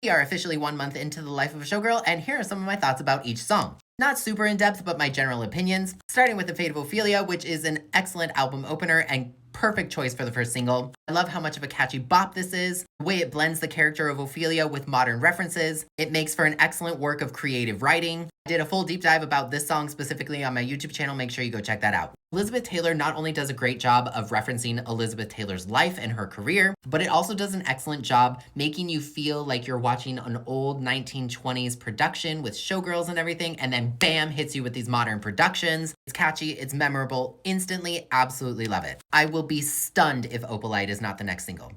We are officially 1 month into the life of a showgirl, and here are some of my thoughts about each song. Not super in depth, but my general opinions, starting with The Fate of Ophelia, which is an excellent album opener and perfect choice for the first single. I love how much of a catchy bop this is, the way it blends the character of Ophelia with modern references. It makes for an excellent work of creative writing. I did a full deep dive about this song specifically on my YouTube channel, make sure you go check that out. Elizabeth Taylor not only does a great job of referencing Elizabeth Taylor's life and her career, but it also does an excellent job making you feel like you're watching an old 1920s production with showgirls and everything, and then bam, hits you with these modern productions. It's catchy, it's memorable, instantly, absolutely love it. I will be stunned if Opalite is not the next single.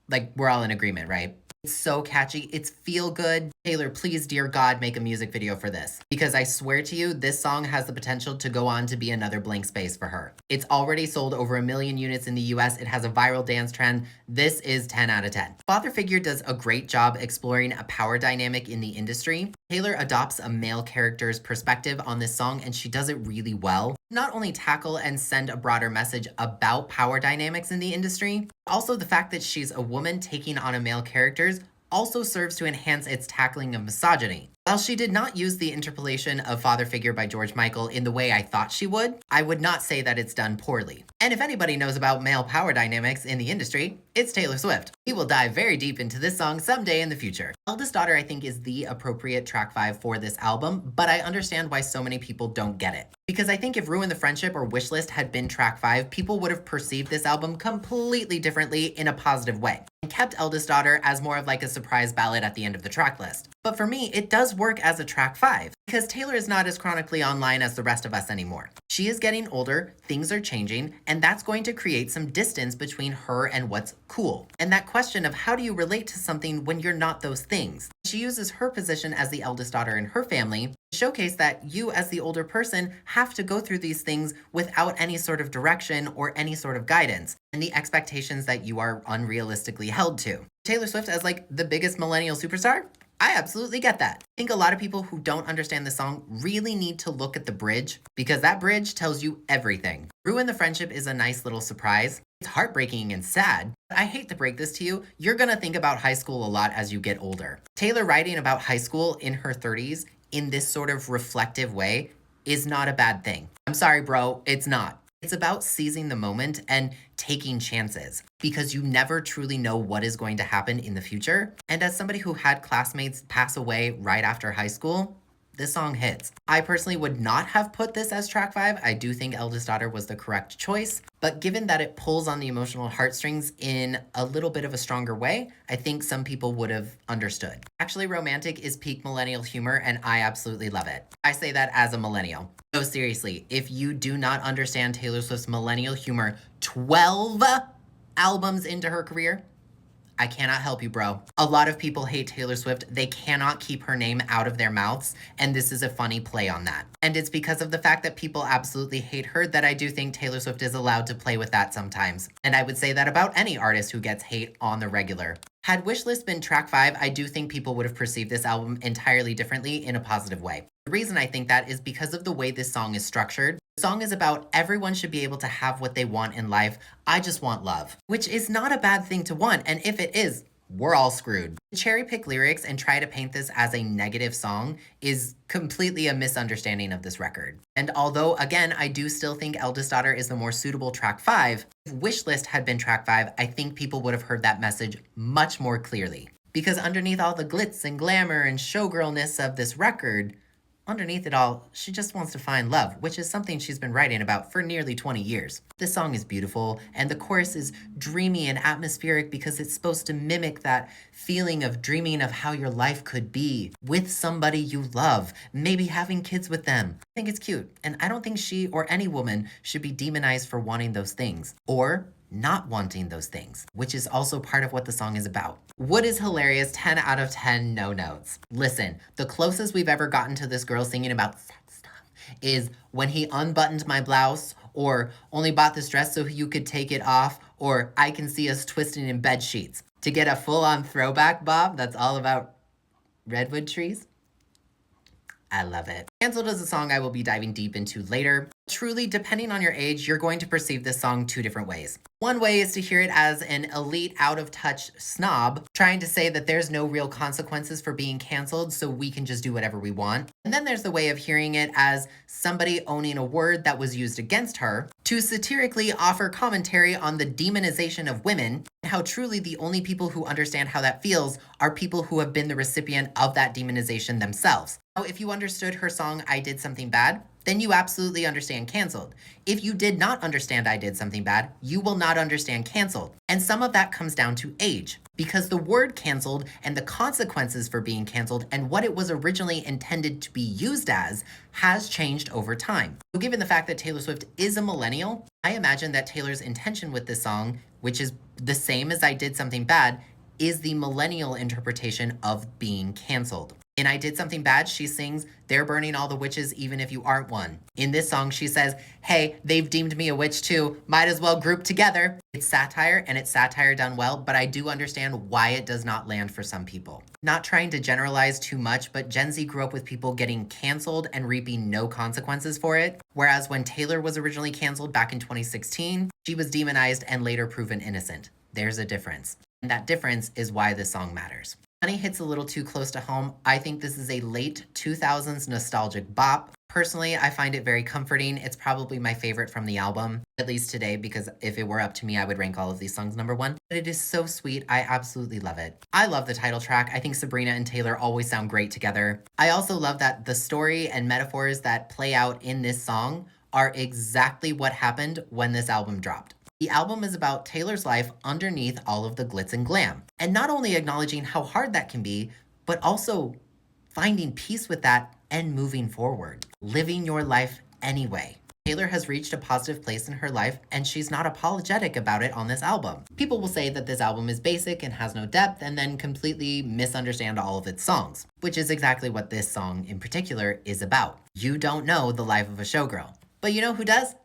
Like, we're all in agreement, right? It's so catchy. It's feel good. Taylor, please, dear God, make a music video for this. Because I swear to you, this song has the potential to go on to be another blank space for her. It's already sold over 1 million units in the US. It has a viral dance trend. This is 10 out of 10. Father Figure does a great job exploring a power dynamic in the industry. Taylor adopts a male character's perspective on this song, and she does it really well. Not only tackle and send a broader message about power dynamics in the industry, also the fact that she's a woman taking on a male character also serves to enhance its tackling of misogyny. While she did not use the interpolation of Father Figure by George Michael in the way I thought she would not say that it's done poorly. And if anybody knows about male power dynamics in the industry, it's Taylor Swift. We will dive very deep into this song someday in the future. Eldest Daughter, I think, is the appropriate track 5 for this album, but I understand why so many people don't get it. Because I think if Ruin the Friendship or WishList had been track 5, people would have perceived this album completely differently in a positive way, and kept Eldest Daughter as more of like a surprise ballad at the end of the track list. But for me, it does work as a track 5, because Taylor is not as chronically online as the rest of us anymore. She is getting older, things are changing, and that's going to create some distance between her and what's cool. And that question of how do you relate to something when you're not those things? She uses her position as the eldest daughter in her family to showcase that you as the older person have to go through these things without any sort of direction or any sort of guidance, and the expectations that you are unrealistically held to. Taylor Swift as like the biggest millennial superstar? I absolutely get that. I think a lot of people who don't understand the song really need to look at the bridge, because that bridge tells you everything. Ruin the Friendship is a nice little surprise. It's heartbreaking and sad. I hate to break this to you, you're gonna think about high school a lot as you get older. Taylor writing about high school in her 30s in this sort of reflective way is not a bad thing. I'm sorry, bro, it's not. It's about seizing the moment and taking chances, because you never truly know what is going to happen in the future. And as somebody who had classmates pass away right after high school, this song hits. I personally would not have put this as track 5. I do think Eldest Daughter was the correct choice, but given that it pulls on the emotional heartstrings in a little bit of a stronger way, I think some people would have understood. Actually, Romantic is peak millennial humor, and I absolutely love it. I say that as a millennial. So seriously, if you do not understand Taylor Swift's millennial humor 12 albums into her career, I cannot help you, bro. A lot of people hate Taylor Swift. They cannot keep her name out of their mouths, and this is a funny play on that. And it's because of the fact that people absolutely hate her that I do think Taylor Swift is allowed to play with that sometimes. And I would say that about any artist who gets hate on the regular. Had WishList been track 5, I do think people would have perceived this album entirely differently in a positive way. The reason I think that is because of the way this song is structured. The song is about everyone should be able to have what they want in life. I just want love, which is not a bad thing to want. And if it is, we're all screwed. To cherry pick lyrics and try to paint this as a negative song is completely a misunderstanding of this record. And although, again, I do still think Eldest Daughter is the more suitable track 5, if WishList had been track 5, I think people would have heard that message much more clearly. Because underneath all the glitz and glamour and showgirlness of this record, underneath it all, she just wants to find love, which is something she's been writing about for nearly 20 years. This song is beautiful, and the chorus is dreamy and atmospheric because it's supposed to mimic that feeling of dreaming of how your life could be with somebody you love, maybe having kids with them. I think it's cute, and I don't think she or any woman should be demonized for wanting those things, or not wanting those things, which is also part of what the song is about. What is hilarious, 10 out of 10 no notes. Listen, the closest we've ever gotten to this girl singing about sex stuff is when he unbuttoned my blouse, or only bought this dress so you could take it off, or I can see us twisting in bed sheets. To get a full-on throwback, Bob, that's all about redwood trees. I love it. Cancelled is a song I will be diving deep into later. Truly, depending on your age, you're going to perceive this song two different ways. One way is to hear it as an elite, out-of-touch snob trying to say that there's no real consequences for being canceled, so we can just do whatever we want. And then there's the way of hearing it as somebody owning a word that was used against her to satirically offer commentary on the demonization of women and how truly the only people who understand how that feels are people who have been the recipient of that demonization themselves. Now, if you understood her song, I Did Something Bad, then you absolutely understand canceled. If you did not understand I Did Something Bad, you will not understand canceled. And some of that comes down to age, because the word canceled and the consequences for being canceled and what it was originally intended to be used as has changed over time. So given the fact that Taylor Swift is a millennial, I imagine that Taylor's intention with this song, which is the same as I Did Something Bad, is the millennial interpretation of being canceled. In I Did Something Bad, she sings, "They're burning all the witches even if you aren't one." In this song, she says, "Hey, they've deemed me a witch too. Might as well group together." It's satire, and it's satire done well, but I do understand why it does not land for some people. Not trying to generalize too much, but Gen Z grew up with people getting canceled and reaping no consequences for it, whereas when Taylor was originally canceled back in 2016, she was demonized and later proven innocent. There's a difference. And that difference is why this song matters. Honey hits a little too close to home. I think this is a late 2000s nostalgic bop. Personally, I find it very comforting. It's probably my favorite from the album, at least today, because if it were up to me, I would rank all of these songs number one. But it is so sweet. I absolutely love it. I love the title track. I think Sabrina and Taylor always sound great together. I also love that the story and metaphors that play out in this song are exactly what happened when this album dropped. The album is about Taylor's life underneath all of the glitz and glam, and not only acknowledging how hard that can be, but also finding peace with that and moving forward, living your life anyway. Taylor has reached a positive place in her life, and she's not apologetic about it on this album. People will say that this album is basic and has no depth, and then completely misunderstand all of its songs, which is exactly what this song in particular is about. You don't know the life of a showgirl, but you know who does?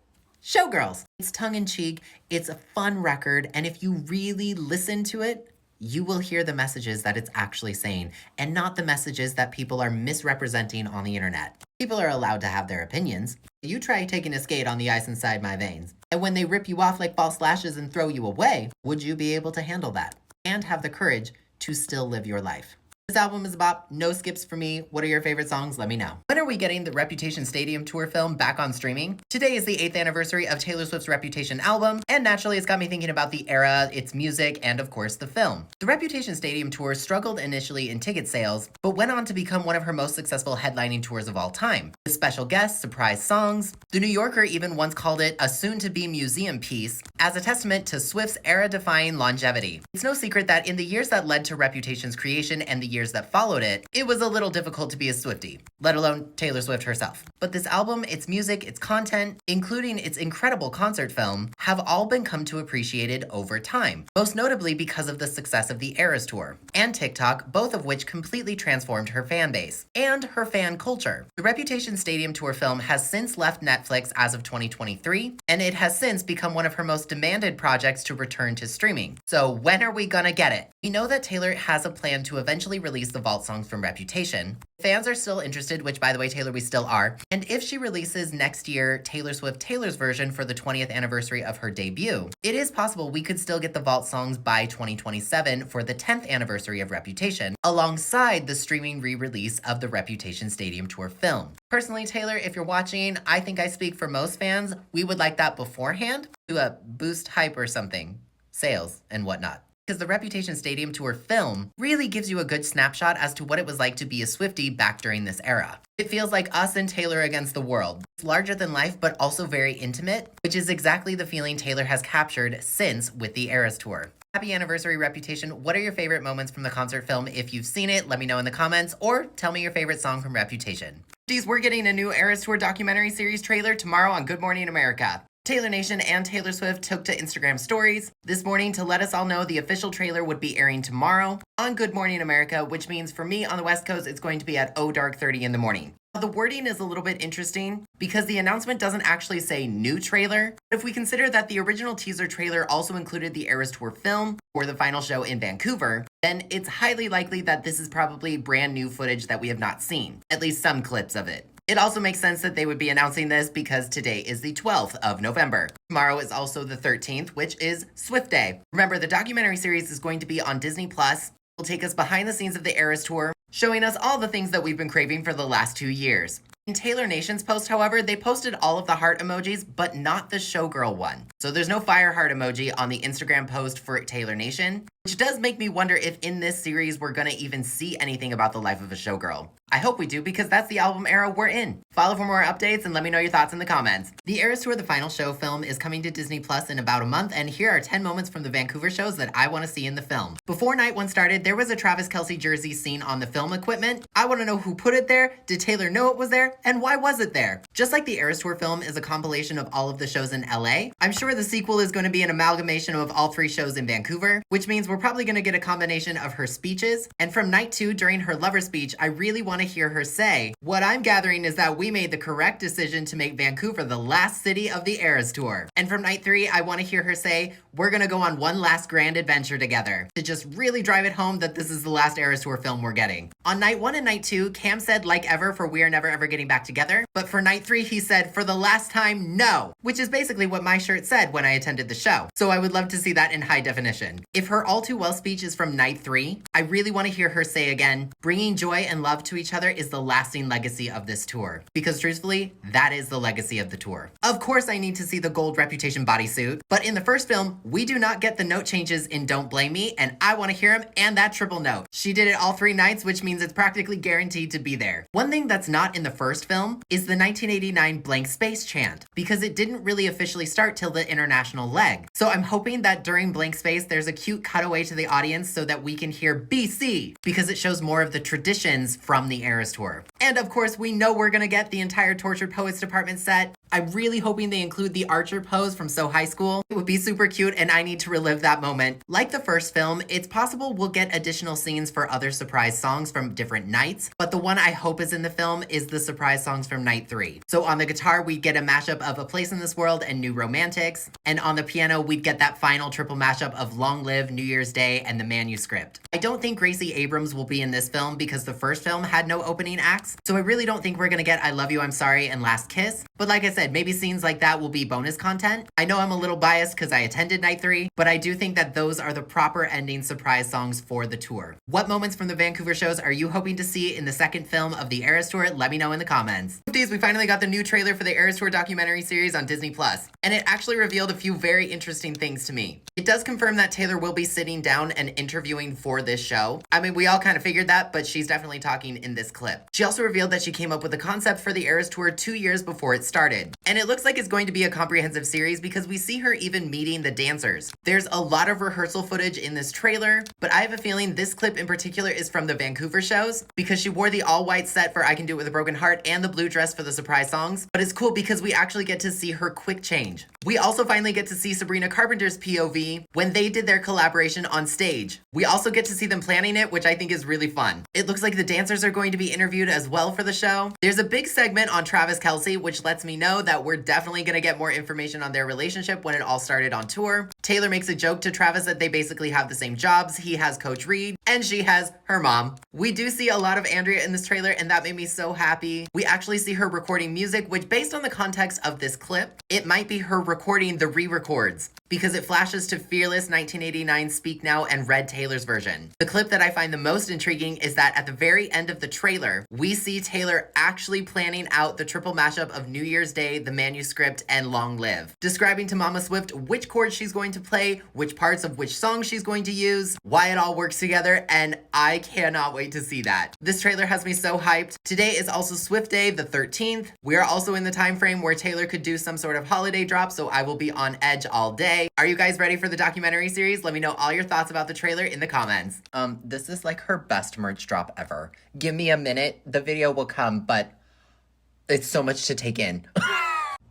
Showgirls. It's tongue-in-cheek, it's a fun record, and if you really listen to it, you will hear the messages that it's actually saying, and not the messages that people are misrepresenting on the internet. People are allowed to have their opinions. You try taking a skate on the ice inside my veins, and when they rip you off like false lashes and throw you away, would you be able to handle that? And have the courage to still live your life? This album is a bop, no skips for me. What are your favorite songs? Let me know. When are we getting the Reputation Stadium Tour film back on streaming? Today is the 8th anniversary of Taylor Swift's Reputation album, and naturally it's got me thinking about the era, its music, and of course the film. The Reputation Stadium Tour struggled initially in ticket sales, but went on to become one of her most successful headlining tours of all time. With special guests, surprise songs. The New Yorker even once called it a soon-to-be museum piece, as a testament to Swift's era-defying longevity. It's no secret that in the years that led to Reputation's creation and the years that followed it, it was a little difficult to be a Swiftie, let alone Taylor Swift herself. But this album, its music, its content, including its incredible concert film, have all been come to appreciated over time, most notably because of the success of the Eras Tour and TikTok, both of which completely transformed her fan base and her fan culture. The Reputation Stadium Tour film has since left Netflix as of 2023, and it has since become one of her most demanded projects to return to streaming. So when are we gonna get it? We know that Taylor has a plan to eventually release the vault songs from Reputation. Fans are still interested, which by the way, Taylor, we still are. And if she releases next year Taylor Swift Taylor's version for the 20th anniversary of her debut, it is possible we could still get the vault songs by 2027 for the 10th anniversary of Reputation, alongside the streaming re-release of the Reputation Stadium Tour film. Personally, Taylor, if you're watching, I think I speak for most fans, we would like that beforehand to boost hype or something, sales and whatnot. Because the Reputation Stadium Tour film really gives you a good snapshot as to what it was like to be a Swiftie back during this era. It feels like us and Taylor against the world. It's larger than life, but also very intimate, which is exactly the feeling Taylor has captured since with the Eras Tour. Happy anniversary, Reputation. What are your favorite moments from the concert film? If you've seen it, let me know in the comments, or tell me your favorite song from Reputation. Geez, we're getting a new Eras Tour documentary series trailer tomorrow on Good Morning America. Taylor Nation and Taylor Swift took to Instagram stories this morning to let us all know the official trailer would be airing tomorrow on Good Morning America, which means for me on the West Coast, it's going to be at dark 30 in the morning. The wording is a little bit interesting because the announcement doesn't actually say new trailer. If we consider that the original teaser trailer also included the Eras Tour film for the final show in Vancouver, then it's highly likely that this is probably brand new footage that we have not seen, at least some clips of it. It also makes sense that they would be announcing this because today is the 12th of November. Tomorrow is also the 13th, which is Swift Day. Remember, the documentary series is going to be on Disney+. It will take us behind the scenes of the Eras Tour, showing us all the things that we've been craving for the last 2 years. In Taylor Nation's post, however, they posted all of the heart emojis, but not the Showgirl one. So there's no fire heart emoji on the Instagram post for Taylor Nation, which does make me wonder if in this series we're gonna even see anything about the life of a showgirl. I hope we do because that's the album era we're in. Follow for more updates and let me know your thoughts in the comments. The Eras Tour, the final show film, is coming to Disney Plus in about a month, and here are 10 moments from the Vancouver shows that I want to see in the film. Before night one started, there was a Travis Kelce jersey seen on the film equipment. I want to know who put it there, did Taylor know it was there, and why was it there? Just like the Eras Tour film is a compilation of all of the shows in LA, I'm sure the sequel is going to be an amalgamation of all 3 shows in Vancouver, which means we're probably going to get a combination of her speeches. And from night 2, during her lover speech, I really want to hear her say, "What I'm gathering is that we made the correct decision to make Vancouver the last city of the Eras Tour." And from night 3, I want to hear her say, "We're going to go on one last grand adventure together," to just really drive it home that this is the last Eras Tour film we're getting. On night 1 and night 2, Cam said "like ever" for "we are never ever getting back together," but for night 3 he said "for the last time, no," which is basically what my shirt said when I attended the show. So I would love to see that in high definition. If her all too well speech is from night 3, I really want to hear her say again, "Bringing joy and love to each other is the lasting legacy of this tour," because truthfully, that is the legacy of the tour. Of course I need to see the gold Reputation bodysuit, but in the first film, we do not get the note changes in Don't Blame Me, and I want to hear him and that triple note. She did it all 3 nights, which means it's practically guaranteed to be there. One thing that's not in the first film is the 1989 blank space chant, because it didn't really officially start till the international leg. So I'm hoping that during blank space, there's a cute cutaway to the audience so that we can hear BC, because it shows more of the traditions from the Eras Tour. And of course, we know we're gonna get the entire Tortured Poets department set. I'm really hoping they include the Archer pose from So High School. It would be super cute, and I need to relive that moment. Like the first film, it's possible we'll get additional scenes for other surprise songs from different nights, but the one I hope is in the film is the surprise songs from night 3. So on the guitar, we get a mashup of A Place in This World and New Romantics, and on the piano, we'd get that final triple mashup of Long Live, New Year's Day, and The Manuscript. I don't think Gracie Abrams will be in this film because the first film had no opening acts, so I really don't think we're gonna get I Love You, I'm Sorry, and Last Kiss, but like I said, maybe scenes like that will be bonus content. I know I'm a little biased because I attended night 3, but I do think that those are the proper ending surprise songs for the tour. What moments from the Vancouver shows are you hoping to see in the second film of the Eras Tour? Let me know in the comments. We finally got the new trailer for the Eras Tour documentary series on Disney+, and it actually revealed a few very interesting things to me. It does confirm that Taylor will be sitting down and interviewing for this show. I mean, we all kind of figured that, but she's definitely talking in this clip. She also revealed that she came up with the concept for the Eras Tour 2 years before it started. And it looks like it's going to be a comprehensive series because we see her even meeting the dancers. There's a lot of rehearsal footage in this trailer, but I have a feeling this clip in particular is from the Vancouver shows because she wore the all-white set for I Can Do It With a Broken Heart and the blue dress for the surprise songs, but it's cool because we actually get to see her quick change. We also finally get to see Sabrina Carpenter's POV when they did their collaboration on stage. We also get to see them planning it, which I think is really fun. It looks like the dancers are going to be interviewed as well for the show. There's a big segment on Travis Kelce, which lets me know that we're definitely gonna get more information on their relationship when it all started on tour. Taylor makes a joke to Travis that they basically have the same jobs. He has Coach Reed, and she has her mom. We do see a lot of Andrea in this trailer, and that made me so happy. We actually see her recording music, which based on the context of this clip, it might be her recording the re-records, because it flashes to Fearless, 1989, Speak Now, and Red Taylor's version. The clip that I find the most intriguing is that at the very end of the trailer, we see Taylor actually planning out the triple mashup of New Year's Day, The Manuscript, and Long Live, describing to Mama Swift which chords she's going to play, which parts of which song she's going to use, why it all works together, and I cannot wait to see that. This trailer has me so hyped. Today is also Swift Day, the 13th. We are also in the time frame where Taylor could do some sort of holiday drop, so I will be on edge all day. Are you guys ready for the documentary series? Let me know all your thoughts about the trailer in the comments. This is like her best merch drop ever. Give me a minute, the video will come, but it's so much to take in.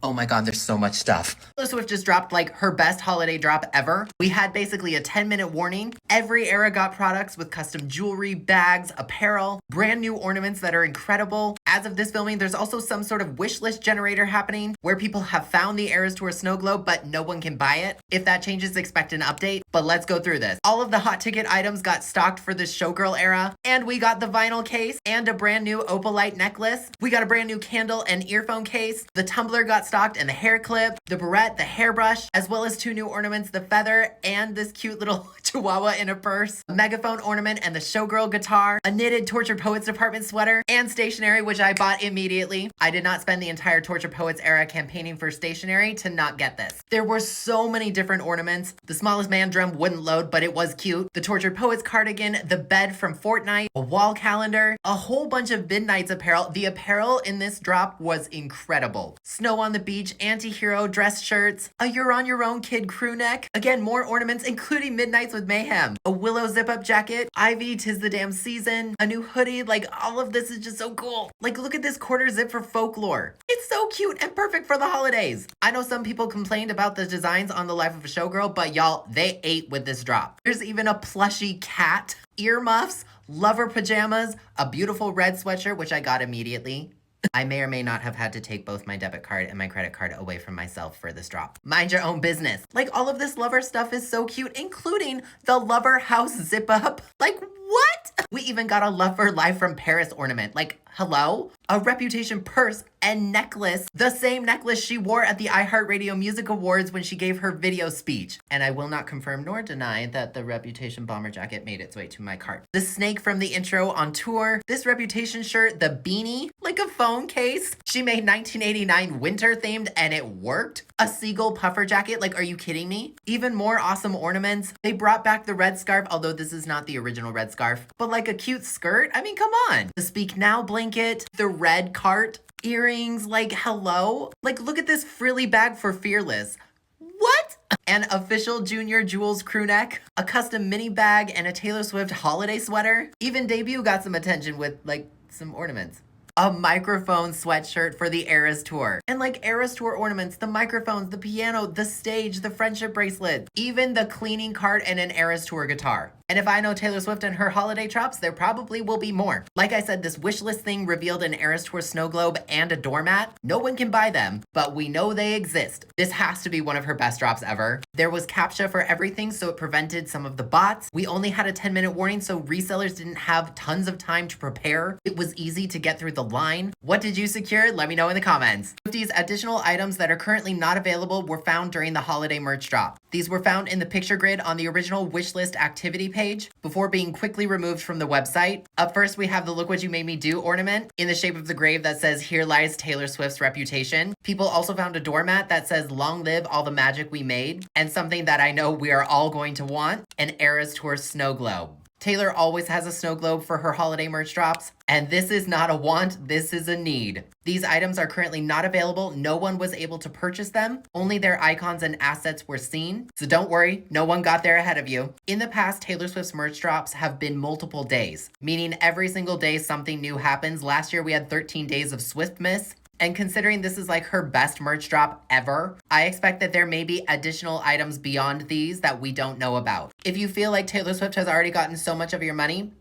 Oh my god, there's so much stuff. Taylor Swift just dropped like her best holiday drop ever. We had basically a 10-minute warning. Every era got products with custom jewelry, bags, apparel, brand new ornaments that are incredible. As of this filming, there's also some sort of wish list generator happening where people have found the Eras Tour Snowglobe, but no one can buy it. If that changes, expect an update, but let's go through this. All of the hot ticket items got stocked for this Showgirl era, and we got the vinyl case and a brand new Opalite necklace. We got a brand new candle and earphone case. The tumbler got stocked and the hair clip, the barrette, the hairbrush, as well as 2 new ornaments, the feather and this cute little chihuahua in a purse, a megaphone ornament and the Showgirl guitar, a knitted Tortured Poets department sweater, and stationery, which I bought immediately. I did not spend the entire Tortured Poets era campaigning for stationery to not get this. There were so many different ornaments. The smallest man drum wouldn't load, but it was cute. The Tortured Poets cardigan, the bed from Fortnite, a wall calendar, a whole bunch of Midnight's apparel. The apparel in this drop was incredible. Snow on the beach, anti-hero dress shirts, a You're on Your Own kid crew neck. Again, more ornaments, including Midnight's with Mayhem, a Willow zip-up jacket, Ivy, 'Tis the Damn Season, a new hoodie. Like, all of this is just so cool. Like, look at this quarter zip for Folklore. It's so cute and perfect for the holidays. I know some people complained about the designs on The Life of a Showgirl, but y'all, they ate with this drop. There's even a plushy cat, earmuffs, lover pajamas, a beautiful red sweatshirt, which I got immediately. I may or may not have had to take both my debit card and my credit card away from myself for this drop. Mind your own business. Like, all of this lover stuff is so cute, including the lover house zip up. Like, what? We even got a Lover Live from Paris ornament. Like, hello? A Reputation purse and necklace, the same necklace she wore at the iHeartRadio Music Awards when she gave her video speech. And I will not confirm nor deny that the Reputation bomber jacket made its way to my cart. The snake from the intro on tour, this Reputation shirt, the beanie, like a phone case. She made 1989 winter themed and it worked. A seagull puffer jacket, like, are you kidding me? Even more awesome ornaments. They brought back the red scarf, although this is not the original red scarf, but like a cute skirt. I mean, come on. The Speak Now blanket, the red cart, earrings, like, hello? Like, look at this frilly bag for Fearless. What? An official Junior Jewels crew neck, a custom mini bag, and a Taylor Swift holiday sweater. Even Debut got some attention with, like, some ornaments. A microphone sweatshirt for the Eras Tour. And like Eras Tour ornaments, the microphones, the piano, the stage, the friendship bracelet, even the cleaning cart and an Eras Tour guitar. And if I know Taylor Swift and her holiday drops, there probably will be more. Like I said, this wish list thing revealed an Eras Tour Snowglobe and a doormat. No one can buy them, but we know they exist. This has to be one of her best drops ever. There was CAPTCHA for everything, so it prevented some of the bots. We only had a 10-minute warning, so resellers didn't have tons of time to prepare. It was easy to get through the line. What did you secure? Let me know in the comments. These additional items that are currently not available were found during the holiday merch drop. These were found in the picture grid on the original wishlist activity page before being quickly removed from the website. Up first, we have the Look What You Made Me Do ornament in the shape of the grave that says, "Here lies Taylor Swift's reputation." People also found a doormat that says, "Long live all the magic we made," and something that I know we are all going to want, an Eras Tour Snowglobe. Taylor always has a snow globe for her holiday merch drops, and this is not a want, this is a need. These items are currently not available. No one was able to purchase them. Only their icons and assets were seen. So don't worry, no one got there ahead of you. In the past, Taylor Swift's merch drops have been multiple days, meaning every single day something new happens. Last year we had 13 days of Swiftmas. And considering this is like her best merch drop ever, I expect that there may be additional items beyond these that we don't know about. If you feel like Taylor Swift has already gotten so much of your money,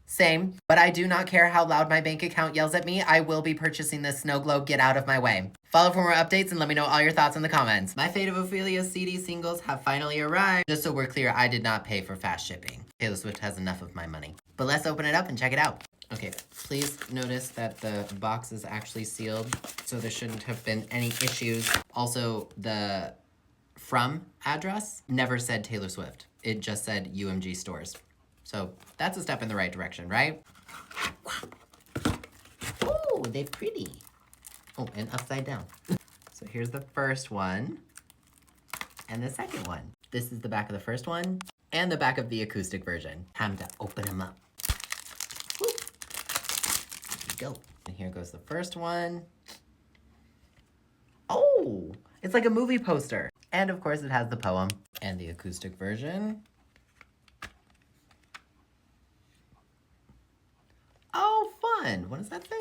same, but I do not care how loud my bank account yells at me. I will be purchasing this Snowglobe. Get out of my way. Follow for more updates and let me know all your thoughts in the comments. My Fate of Ophelia CD singles have finally arrived. Just so we're clear, I did not pay for fast shipping. Taylor Swift has enough of my money. But let's open it up and check it out. Okay, please notice that the box is actually sealed, so there shouldn't have been any issues. Also, the from address never said Taylor Swift. It just said UMG stores. So that's a step in the right direction, right? Oh, they're pretty. Oh, and upside down. So here's the first one and the second one. This is the back of the first one and the back of the acoustic version. Time to open them up. Go. And here goes the first one. Oh, it's like a movie poster. And of course it has the poem and the acoustic version. Oh, fun. What does that say?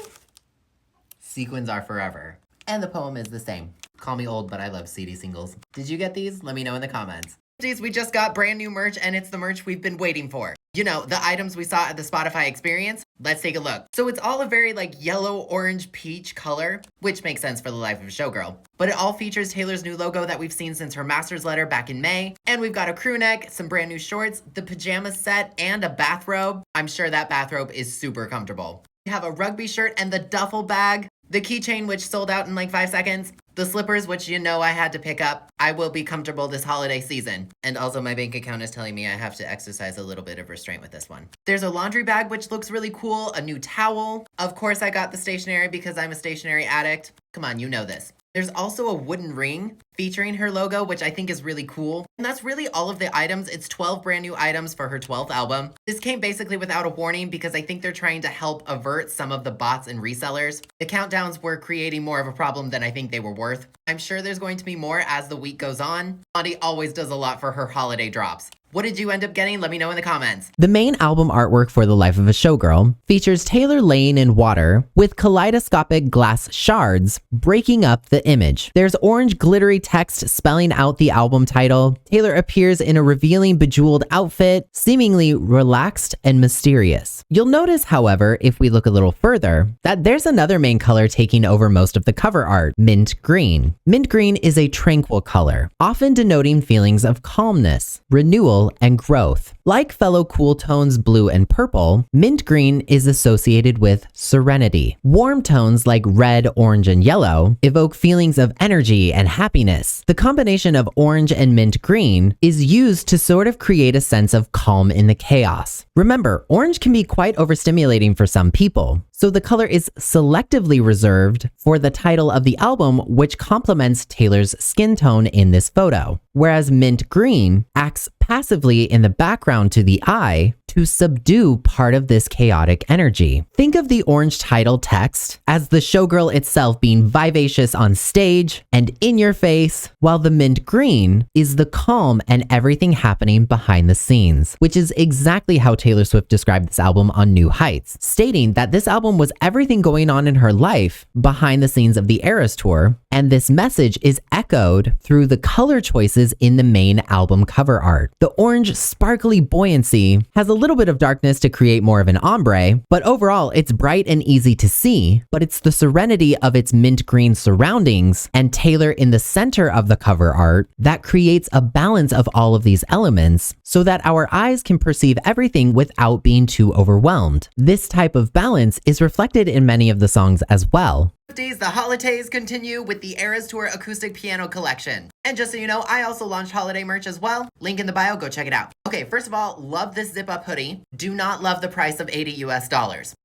Sequins are forever. And the poem is the same. Call me old, but I love CD singles. Did you get these? Let me know in the comments. We just got brand new merch, and it's the merch we've been waiting for. You know, the items we saw at the Spotify experience. Let's take a look. So it's all a very like yellow, orange, peach color, which makes sense for the life of a showgirl. But it all features Taylor's new logo that we've seen since her master's letter back in May. And we've got a crew neck, some brand new shorts, the pajama set, and a bathrobe. I'm sure that bathrobe is super comfortable. We have a rugby shirt and the duffel bag, the keychain, which sold out in like 5 seconds, the slippers, which you know I had to pick up. I will be comfortable this holiday season. And also my bank account is telling me I have to exercise a little bit of restraint with this one. There's a laundry bag, which looks really cool, a new towel. Of course, I got the stationery because I'm a stationery addict. Come on, you know this. There's also a wooden ring featuring her logo, which I think is really cool. And that's really all of the items. It's 12 brand new items for her 12th album. This came basically without a warning because I think they're trying to help avert some of the bots and resellers. The countdowns were creating more of a problem than I think they were worth. I'm sure there's going to be more as the week goes on. Blondie always does a lot for her holiday drops. What did you end up getting? Let me know in the comments. The main album artwork for The Life of a Showgirl features Taylor laying in water with kaleidoscopic glass shards breaking up the image. There's orange glittery text spelling out the album title. Taylor appears in a revealing bejeweled outfit, seemingly relaxed and mysterious. You'll notice, however, if we look a little further, that there's another main color taking over most of the cover art, mint green. Mint green is a tranquil color, often denoting feelings of calmness, renewal, and growth. Like fellow cool tones blue and purple, mint green is associated with serenity. Warm tones like red, orange, and yellow evoke feelings of energy and happiness. The combination of orange and mint green is used to sort of create a sense of calm in the chaos. Remember, orange can be quite overstimulating for some people, so the color is selectively reserved for the title of the album, which complements Taylor's skin tone in this photo, whereas mint green acts passively in the background to the eye to subdue part of this chaotic energy. Think of the orange title text as the showgirl itself being vivacious on stage and in your face, while the mint green is the calm and everything happening behind the scenes, which is exactly how Taylor Swift described this album on New Heights, stating that this album was everything going on in her life behind the scenes of the Eras Tour, and this message is echoed through the color choices in the main album cover art. The orange sparkly buoyancy has a little bit of darkness to create more of an ombre, but overall it's bright and easy to see, but it's the serenity of its mint green surroundings and Taylor in the center of the cover art that creates a balance of all of these elements so that our eyes can perceive everything without being too overwhelmed. This type of balance is reflected in many of the songs as well. The holidays continue with the Eras Tour Acoustic Piano Collection. And just so you know, I also launched holiday merch as well. Link in the bio, go check it out. Okay, first of all, love this zip-up hoodie. Do not love the price of $80 US.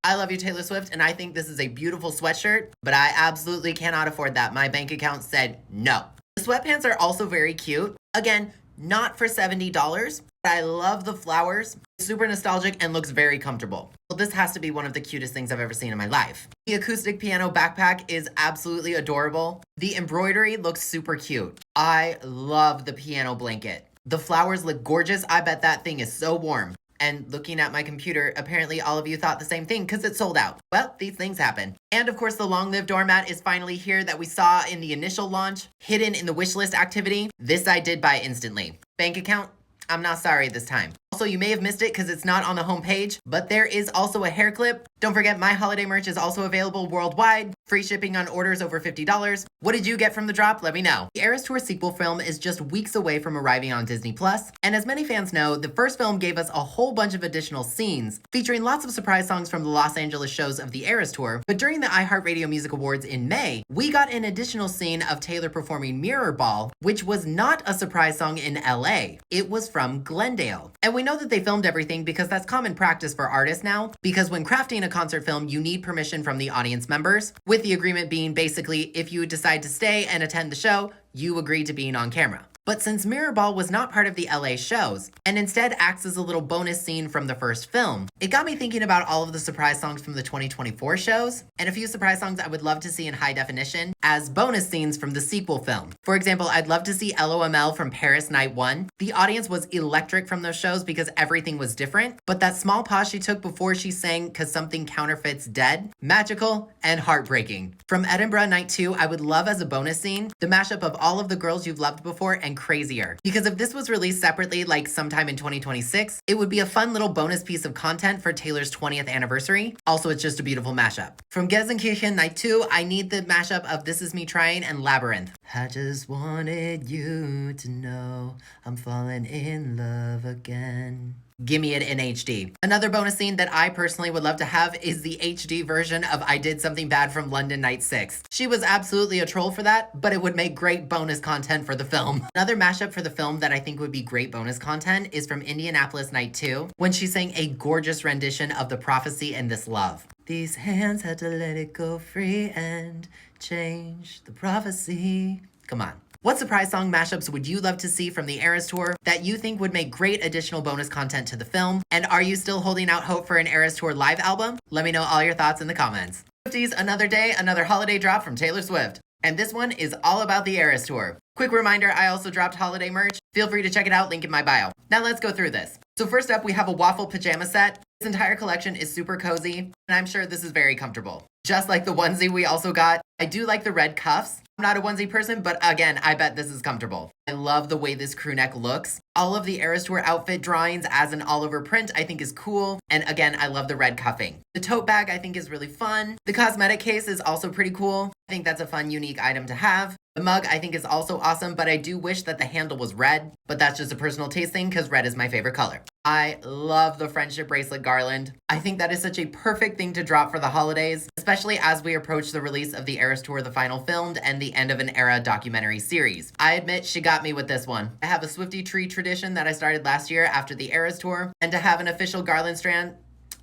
I love you, Taylor Swift, and I think this is a beautiful sweatshirt, but I absolutely cannot afford that. My bank account said no. The sweatpants are also very cute. Again, not for $70. I love the flowers. It's super nostalgic and looks very comfortable. Well, this has to be one of the cutest things I've ever seen in my life. The acoustic piano backpack is absolutely adorable. The embroidery looks super cute. I love the piano blanket. The flowers look gorgeous. I bet that thing is so warm. And looking at my computer, apparently all of you thought the same thing because it sold out. Well, these things happen. And of course, the Long Live doormat is finally here that we saw in the initial launch, hidden in the wishlist activity. This I did buy instantly. Bank account? I'm not sorry this time. Also, you may have missed it because it's not on the homepage, but there is also a hair clip. Don't forget, my holiday merch is also available worldwide. Free shipping on orders over $50. What did you get from the drop? Let me know. The Eras Tour sequel film is just weeks away from arriving on Disney+. And as many fans know, the first film gave us a whole bunch of additional scenes, featuring lots of surprise songs from the Los Angeles shows of the Eras Tour. But during the iHeartRadio Music Awards in May, we got an additional scene of Taylor performing Mirror Ball, which was not a surprise song in LA. It was from Glendale. And we know that they filmed everything because that's common practice for artists now, because when crafting a concert film, you need permission from the audience members, with the agreement being basically if you decide to stay and attend the show, you agree to being on camera. But since Mirrorball was not part of the LA shows, and instead acts as a little bonus scene from the first film, it got me thinking about all of the surprise songs from the 2024 shows, and a few surprise songs I would love to see in high definition as bonus scenes from the sequel film. For example, I'd love to see LOML from Paris Night 1. The audience was electric from those shows because everything was different, but that small pause she took before she sang "Cause Something Counterfeits Dead," magical and heartbreaking. From Edinburgh Night 2, I would love as a bonus scene the mashup of All of the Girls You've Loved Before and Crazier, because if this was released separately like sometime in 2026, it would be a fun little bonus piece of content for Taylor's 20th anniversary. Also, it's just a beautiful mashup. From Gelsenkirchen Night 2, I need the mashup of This Is Me Trying and Labyrinth. I just wanted you to know I'm falling in love again. Gimme it in HD. Another bonus scene that I personally would love to have is the HD version of I Did Something Bad from London Night 6. She was absolutely a troll for that, but it would make great bonus content for the film. Another mashup for the film that I think would be great bonus content is from Indianapolis Night 2, when she sang a gorgeous rendition of The Prophecy and This Love. These hands had to let it go free and change the prophecy. Come on. What surprise song mashups would you love to see from the Eras Tour that you think would make great additional bonus content to the film? And are you still holding out hope for an Eras Tour live album? Let me know all your thoughts in the comments. Swifties, another day, another holiday drop from Taylor Swift. And this one is all about the Eras Tour. Quick reminder, I also dropped holiday merch. Feel free to check it out, link in my bio. Now let's go through this. So first up, we have a waffle pajama set. This entire collection is super cozy, and I'm sure this is very comfortable. Just like the onesie we also got, I do like the red cuffs. I'm not a onesie person, but again, I bet this is comfortable. I love the way this crew neck looks. All of the Eras Tour outfit drawings as an all-over print I think is cool. And again, I love the red cuffing. The tote bag I think is really fun. The cosmetic case is also pretty cool. I think that's a fun, unique item to have. The mug I think is also awesome, but I do wish that the handle was red, but that's just a personal taste thing because red is my favorite color. I love the friendship bracelet garland. I think that is such a perfect thing to drop for the holidays, especially as we approach the release of the Eras Tour, the final filmed, and the end of an era documentary series. I admit she got me with this one. I have a Swiftie tree tradition that I started last year after the Eras Tour, and to have an official garland strand,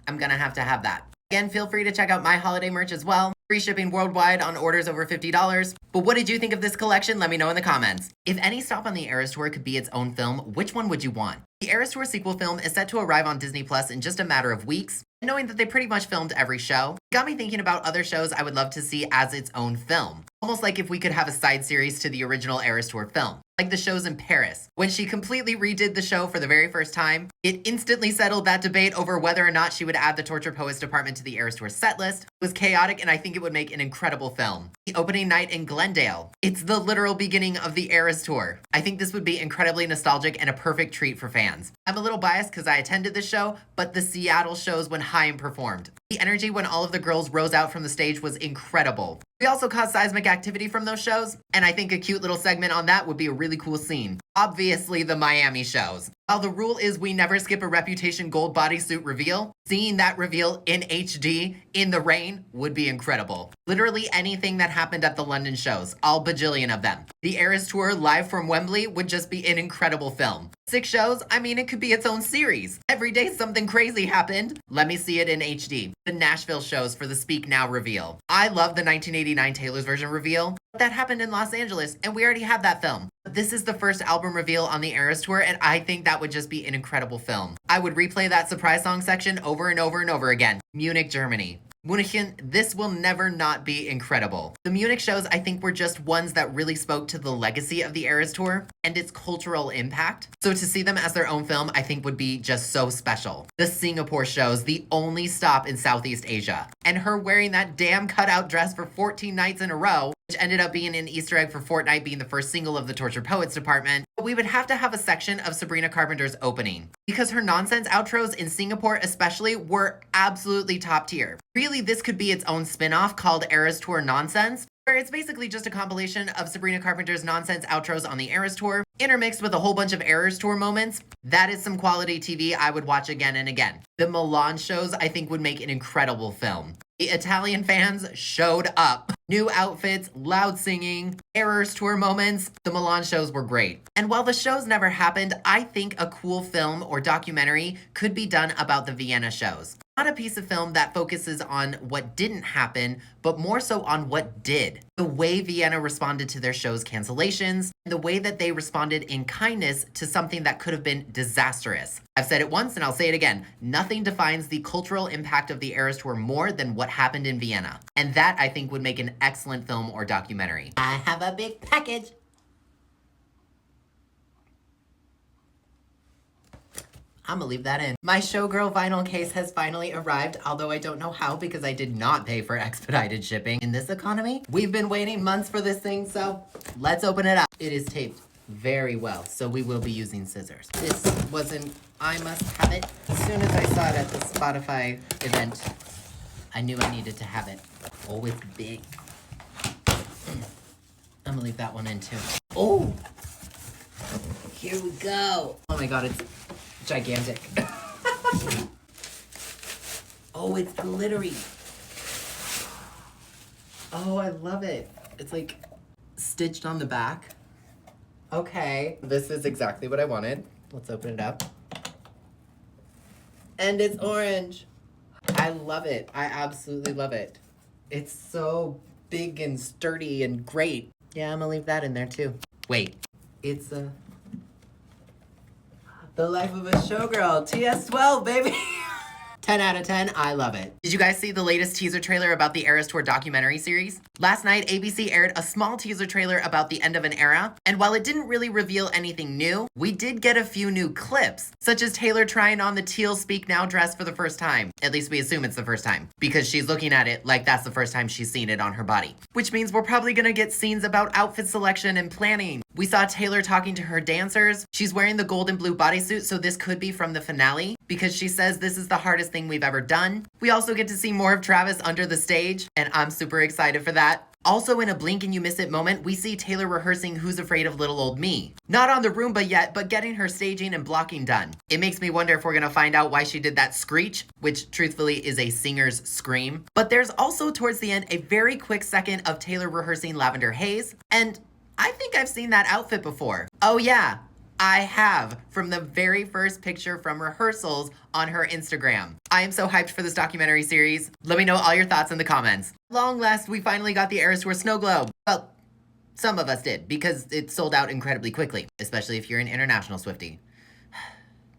I'm gonna have to have that. Again, feel free to check out my holiday merch as well. Free shipping worldwide on orders over $50. But what did you think of this collection? Let me know in the comments. If any stop on the Eras Tour could be its own film, which one would you want? The Eras Tour sequel film is set to arrive on Disney Plus in just a matter of weeks. And knowing that they pretty much filmed every show, got me thinking about other shows I would love to see as its own film. Almost like if we could have a side series to the original Eras Tour film. Like the shows in Paris. When she completely redid the show for the very first time, it instantly settled that debate over whether or not she would add the Torture Poets department to the Eras Tour set list. It was chaotic, and I think it would make an incredible film. The opening night in Glendale. It's the literal beginning of the Eras Tour. I think this would be incredibly nostalgic and a perfect treat for fans. I'm a little biased because I attended the show, but the Seattle shows when Haim performed. The energy when all of the girls rose out from the stage was incredible. We also caught seismic activity from those shows, and I think a cute little segment on that would be a really cool scene. Obviously the Miami shows. While the rule is we never skip a Reputation gold bodysuit reveal, seeing that reveal in HD in the rain would be incredible. Literally anything that happened at the London shows, all bajillion of them. The Eras Tour live from Wembley would just be an incredible film. 6 shows, I mean, it could be its own series. Every day something crazy happened. Let me see it in HD. The Nashville shows for the Speak Now reveal. I love the 1989 Taylor's version reveal. That happened in Los Angeles, and we already have that film. This is the first album reveal on the Eras Tour, and I think that would just be an incredible film. I would replay that surprise song section over and over and over again. Munich, Germany. München, this will never not be incredible. The Munich shows, I think, were just ones that really spoke to the legacy of the Eras Tour and its cultural impact. So to see them as their own film, I think would be just so special. The Singapore shows, the only stop in Southeast Asia. And her wearing that damn cutout dress for 14 nights in a row, which ended up being an Easter egg for Fortnite being the first single of the Torture Poets department. But we would have to have a section of Sabrina Carpenter's opening, because her nonsense outros in Singapore especially were absolutely top tier. Really, this could be its own spin-off called Eras Tour Nonsense, where it's basically just a compilation of Sabrina Carpenter's nonsense outros on the Eras Tour, intermixed with a whole bunch of Eras Tour moments. That is some quality TV I would watch again and again. The Milan shows, I think, would make an incredible film. The Italian fans showed up. New outfits, loud singing, Eras Tour moments. The Milan shows were great. And while the shows never happened, I think a cool film or documentary could be done about the Vienna shows. Not a piece of film that focuses on what didn't happen, but more so on what did. The way Vienna responded to their show's cancellations, and the way that they responded in kindness to something that could have been disastrous. I've said it once and I'll say it again. Nothing defines the cultural impact of the Eras Tour more than what happened in Vienna. And that, I think, would make an excellent film or documentary. I have a big package. I'm gonna leave that in. My Showgirl vinyl case has finally arrived, although I don't know how because I did not pay for expedited shipping. In this economy, we've been waiting months for this thing, so let's open it up. It is taped very well, so we will be using scissors. This wasn't, I must have it. As soon as I saw it at the Spotify event, I knew I needed to have it. Oh, it's big. I'm gonna leave that one in too. Oh, here we go. Oh my God, it's gigantic. Oh, it's glittery. Oh, I love it. It's like stitched on the back. Okay, this is exactly what I wanted. Let's open it up. And it's orange. I love it. I absolutely love it. It's so big and sturdy and great. Yeah, I'm gonna leave that in there too. Wait, it's The Life of a Showgirl, TS12, baby. 10 out of 10, I love it. Did you guys see the latest teaser trailer about the Eras Tour documentary series? Last night, ABC aired a small teaser trailer about the end of an era, and while it didn't really reveal anything new, we did get a few new clips, such as Taylor trying on the teal Speak Now dress for the first time. At least we assume it's the first time, because she's looking at it like that's the first time she's seen it on her body. Which means we're probably gonna get scenes about outfit selection and planning. We saw Taylor talking to her dancers. She's wearing the gold and blue bodysuit, so this could be from the finale, because she says this is the hardest thing we've ever done. We also get to see more of Travis under the stage, and I'm super excited for that. Also, in a blink and you miss it moment, we see Taylor rehearsing Who's Afraid of Little Old Me. Not on the Roomba yet, but getting her staging and blocking done. It makes me wonder if we're gonna find out why she did that screech, which truthfully is a singer's scream. But there's also towards the end a very quick second of Taylor rehearsing Lavender Haze, and I think I've seen that outfit before. Oh yeah, I have, from the very first picture from rehearsals on her Instagram. I am so hyped for this documentary series. Let me know all your thoughts in the comments. Long last, we finally got the Eras Tour Snowglobe. Well, some of us did, because it sold out incredibly quickly, especially if you're an international Swiftie.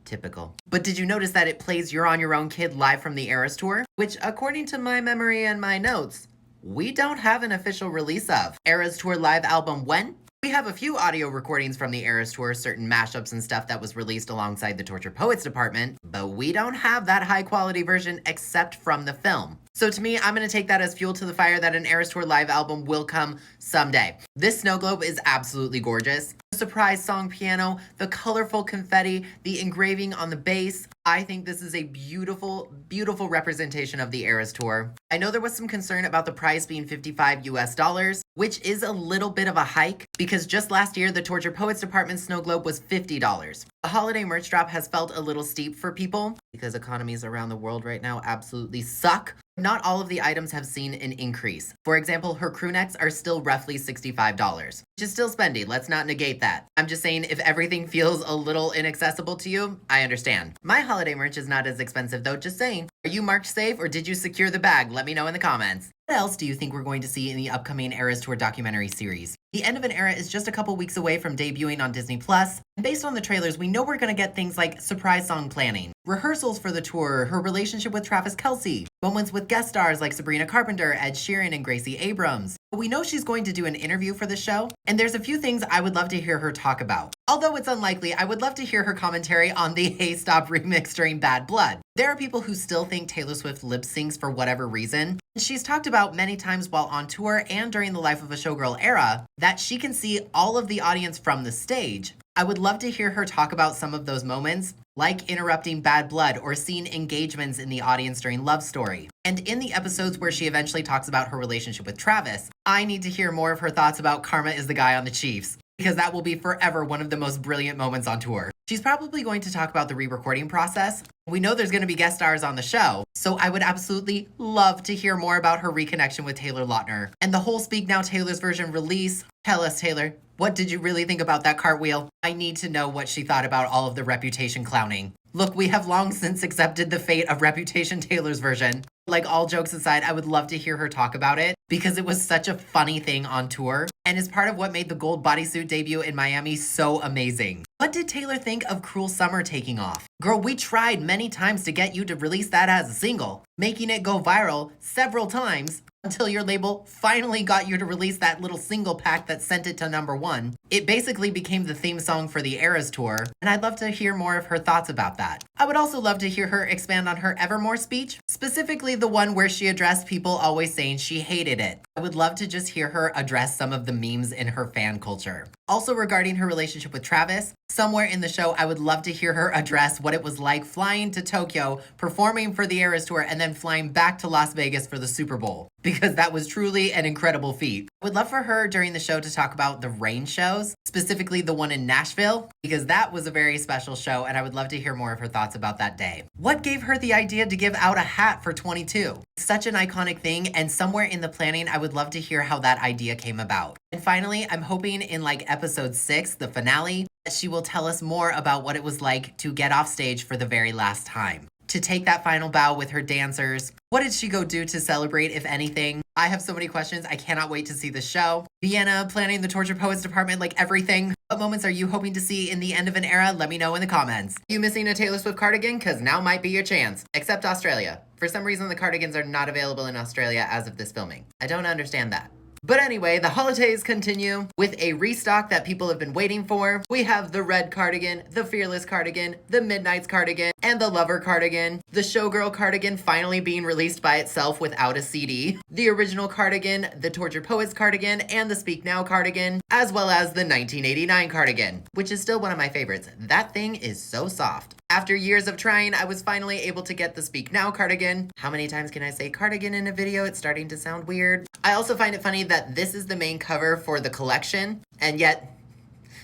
Typical. But did you notice that it plays You're on Your Own Kid live from the Eras Tour? Which, according to my memory and my notes, we don't have an official release of. Eras Tour live album when? We have a few audio recordings from the Eras Tour, certain mashups and stuff that was released alongside the Torture Poets department, but we don't have that high quality version except from the film. So to me, I'm gonna take that as fuel to the fire that an Eras Tour live album will come someday. This Snowglobe is absolutely gorgeous. The surprise song piano, the colorful confetti, the engraving on the bass. I think this is a beautiful, beautiful representation of the Eras Tour. I know there was some concern about the price being $55 US, which is a little bit of a hike because just last year, the Torture Poets department Snowglobe was $50. The holiday merch drop has felt a little steep for people because economies around the world right now absolutely suck. Not all of the items have seen an increase. For example, her crew necks are still roughly $65, which is still spendy. Let's not negate that. I'm just saying if everything feels a little inaccessible to you, I understand. My holiday merch is not as expensive though, just saying. Are you marked safe or did you secure the bag? Let me know in the comments. What else do you think we're going to see in the upcoming Eras Tour documentary series? The End of an Era is just a couple weeks away from debuting on Disney+, and based on the trailers, we know we're gonna get things like surprise song planning, rehearsals for the tour, her relationship with Travis Kelce, moments with guest stars like Sabrina Carpenter, Ed Sheeran, and Gracie Abrams. But we know she's going to do an interview for the show, and there's a few things I would love to hear her talk about. Although it's unlikely, I would love to hear her commentary on the Hey Stop remix during Bad Blood. There are people who still think Taylor Swift lip syncs for whatever reason. She's talked about many times while on tour and during the Life of a Showgirl era that she can see all of the audience from the stage. I would love to hear her talk about some of those moments, like interrupting Bad Blood or seeing engagements in the audience during Love Story. And in the episodes where she eventually talks about her relationship with Travis, I need to hear more of her thoughts about Karma is the Guy on the Chiefs, because that will be forever one of the most brilliant moments on tour. She's probably going to talk about the re-recording process. We know there's going to be guest stars on the show, so I would absolutely love to hear more about her reconnection with Taylor Lautner and the whole Speak Now Taylor's version release. Tell us, Taylor, what did you really think about that cartwheel? I need to know what she thought about all of the Reputation clowning. Look, we have long since accepted the fate of Reputation Taylor's version. Like, all jokes aside, I would love to hear her talk about it because it was such a funny thing on tour and is part of what made the gold bodysuit debut in Miami so amazing. What did Taylor think of Cruel Summer taking off? Girl, we tried many times to get you to release that as a single, making it go viral several times until your label finally got you to release that little single pack that sent it to #1. It basically became the theme song for the Eras tour, and I'd love to hear more of her thoughts about that. I would also love to hear her expand on her Evermore speech, specifically the one where she addressed people always saying she hated it. I would love to just hear her address some of the memes in her fan culture. Also, regarding her relationship with Travis, somewhere in the show, I would love to hear her address what it was like flying to Tokyo, performing for the Eras tour, and then flying back to Las Vegas for the Super Bowl, because that was truly an incredible feat. I would love for her during the show to talk about the Rain shows, specifically the one in Nashville, because that was a very special show, and I would love to hear more of her thoughts about that day. What gave her the idea to give out a hat for 22? Such an iconic thing, and somewhere in the planning, I would love to hear how that idea came about. And finally, I'm hoping in like episode 6, the finale, that she will tell us more about what it was like to get off stage for the very last time. To take that final bow with her dancers. What did she go do to celebrate, if anything? I have so many questions. I cannot wait to see the show. Vienna planning the Torture Poets department, like everything. What moments are you hoping to see in the end of an era? Let me know in the comments. You missing a Taylor Swift cardigan? Cause now might be your chance. Except Australia. For some reason, the cardigans are not available in Australia as of this filming. I don't understand that. But anyway, the holidays continue with a restock that people have been waiting for. We have the red cardigan, the fearless cardigan, the midnights cardigan, and the lover cardigan. The showgirl cardigan finally being released by itself without a CD. The original cardigan, the Torture Poets cardigan, and the Speak Now cardigan, as well as the 1989 cardigan, which is still one of my favorites. That thing is so soft. After years of trying, I was finally able to get the Speak Now cardigan. How many times can I say cardigan in a video? It's starting to sound weird. I also find it funny that this is the main cover for the collection, and yet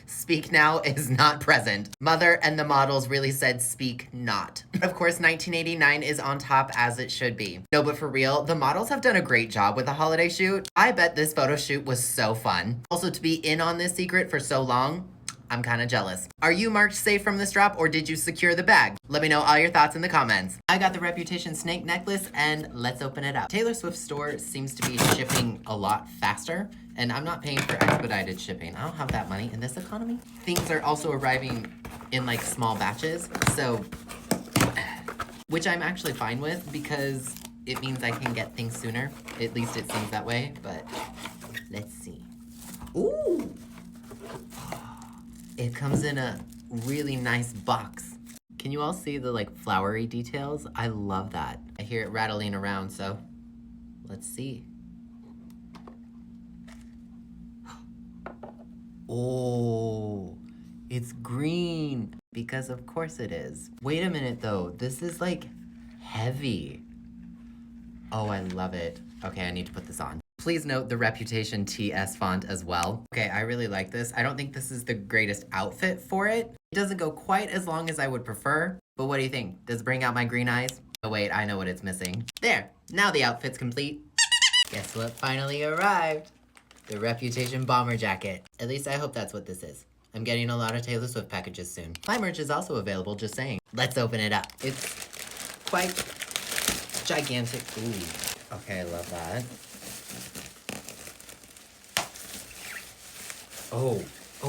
Speak Now is not present. Mother and the models really said speak not. Of course, 1989 is on top as it should be. No, but for real, the models have done a great job with the holiday shoot. I bet this photo shoot was so fun. Also, to be in on this secret for so long, I'm kind of jealous. Are you marked safe from this drop, or did you secure the bag? Let me know all your thoughts in the comments. I got the Reputation snake necklace, and let's open it up. Taylor Swift's store seems to be shipping a lot faster, and I'm not paying for expedited shipping. I don't have that money in this economy. Things are also arriving in like small batches, so, which I'm actually fine with because it means I can get things sooner. At least it seems that way, but let's see. Ooh! It comes in a really nice box. Can you all see the like flowery details? I love that. I hear it rattling around, so let's see. Oh, it's green, because of course it is. Wait a minute though, this is like heavy. Oh, I love it. Okay, I need to put this on. Please note the Reputation TS font as well. Okay, I really like this. I don't think this is the greatest outfit for it. It doesn't go quite as long as I would prefer, but what do you think? Does it bring out my green eyes? Oh wait, I know what it's missing. There, now the outfit's complete. Guess what finally arrived? The Reputation bomber jacket. At least I hope that's what this is. I'm getting a lot of Taylor Swift packages soon. My merch is also available, just saying. Let's open it up. It's quite gigantic. Ooh, okay, I love that. Oh,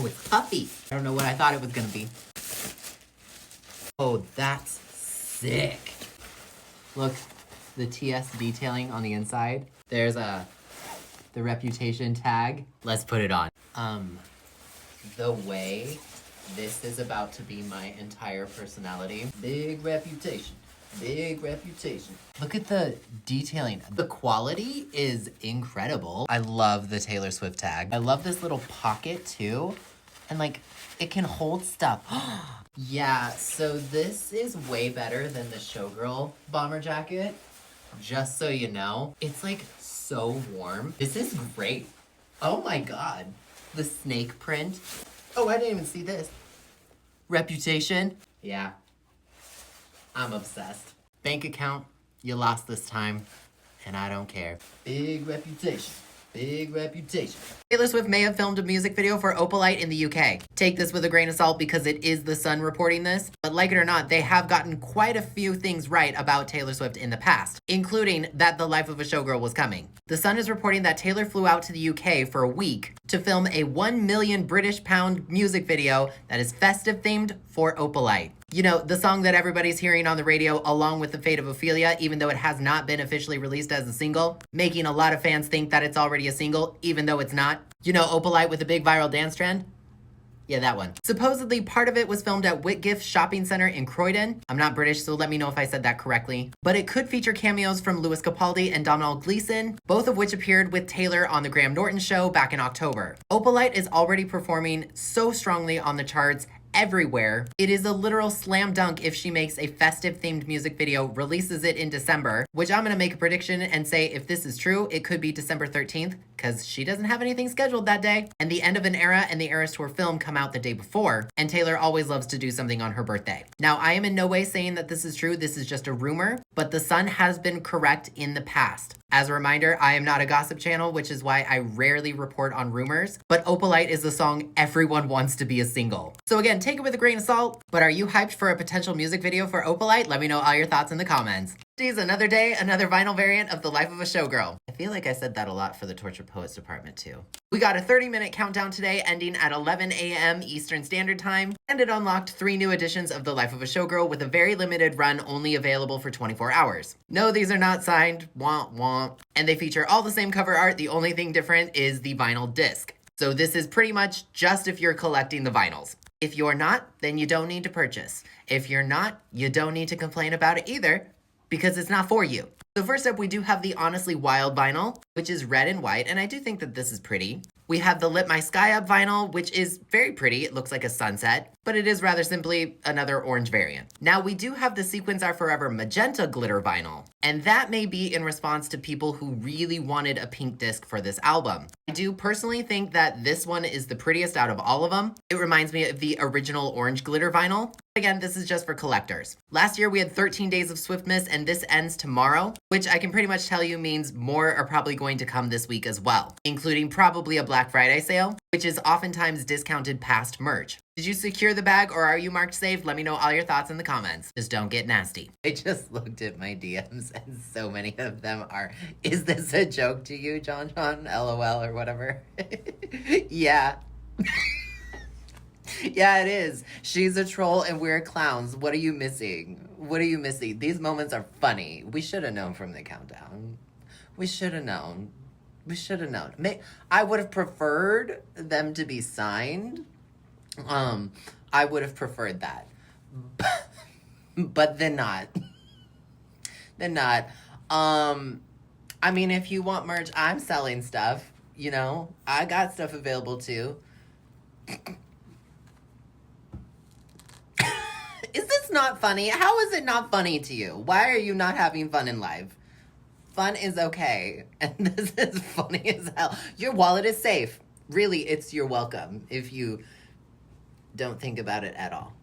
it's puffy. I don't know what I thought it was gonna be. Oh, that's sick. Look, the TS detailing on the inside. There's the Reputation tag. Let's put it on. The way this is about to be my entire personality. Big Reputation. Big Reputation. Look at the detailing. The quality is incredible. I love the Taylor Swift tag. I love this little pocket too. And like, it can hold stuff. Yeah, so this is way better than the Showgirl bomber jacket. Just so you know. It's like so warm. This is great. Oh my God. The snake print. Oh, I didn't even see this. Reputation. Yeah. I'm obsessed. Bank account, you lost this time, and I don't care. Big Reputation. Big reputation. Taylor Swift may have filmed a music video for Opalite in the UK. Take this with a grain of salt because it is The Sun reporting this, but like it or not, they have gotten quite a few things right about Taylor Swift in the past, including that The Life of a Showgirl was coming. The Sun is reporting that Taylor flew out to the UK for a week to film a 1 million British pound music video that is festive themed for Opalite. You know, the song that everybody's hearing on the radio along with The Fate of Ophelia, even though it has not been officially released as a single, making a lot of fans think that it's already a single, even though it's not. You know, Opalite with the big viral dance trend? Yeah, that one. Supposedly, part of it was filmed at Whitgift Shopping Center in Croydon. I'm not British, so let me know if I said that correctly. But it could feature cameos from Lewis Capaldi and Domhnall Gleeson, both of which appeared with Taylor on The Graham Norton Show back in October. Opalite is already performing so strongly on the charts everywhere. It is a literal slam dunk if she makes a festive themed music video, releases it in December, which I'm gonna make a prediction and say if this is true, it could be December 13th, because she doesn't have anything scheduled that day. And the End of an Era and the Eras Tour film come out the day before, and Taylor always loves to do something on her birthday. Now, I am in no way saying that this is true, this is just a rumor, but The Sun has been correct in the past. As a reminder, I am not a gossip channel, which is why I rarely report on rumors, but Opalite is a song everyone wants to be a single. So again, take it with a grain of salt, but are you hyped for a potential music video for Opalite? Let me know all your thoughts in the comments. Geez, another day, another vinyl variant of The Life of a Showgirl. I feel like I said that a lot for the Tortured Poets department too. We got a 30-minute countdown today, ending at 11 a.m. Eastern Standard Time, and it unlocked 3 new editions of The Life of a Showgirl with a very limited run only available for 24 hours. No, these are not signed, womp womp, and they feature all the same cover art. The only thing different is the vinyl disc. So this is pretty much just if you're collecting the vinyls. If you're not, then you don't need to purchase. If you're not, you don't need to complain about it either, because it's not for you. So first up, we do have the Honestly Wild vinyl, which is red and white, and I do think that this is pretty. We have the Lit My Sky Up vinyl, which is very pretty. It looks like a sunset, but it is rather simply another orange variant. Now, we do have the Sequins Are Forever magenta glitter vinyl, and that may be in response to people who really wanted a pink disc for this album. I do personally think that this one is the prettiest out of all of them. It reminds me of the original orange glitter vinyl. Again, this is just for collectors. Last year, we had 13 Days of Swiftmas, and this ends tomorrow, which I can pretty much tell you means more are probably going to come this week as well, including probably a Black Friday sale, which is oftentimes discounted past merch. Did you secure the bag or are you marked saved? Let me know all your thoughts in the comments. Just don't get nasty. I just looked at my DMs and so many of them are, is this a joke to you, John? LOL or whatever. Yeah. Yeah, it is. She's a troll and we're clowns. What are you missing? What are you missing? These moments are funny. We should have known from the countdown. We should have known. We should have known. I would have preferred them to be signed. I would have preferred that. But then not. Then not. I mean, if you want merch, I'm selling stuff. You know, I got stuff available too. Is this not funny? How is it not funny to you? Why are you not having fun in life? Fun is okay. And this is funny as hell. Your wallet is safe. Really, it's your welcome if you don't think about it at all.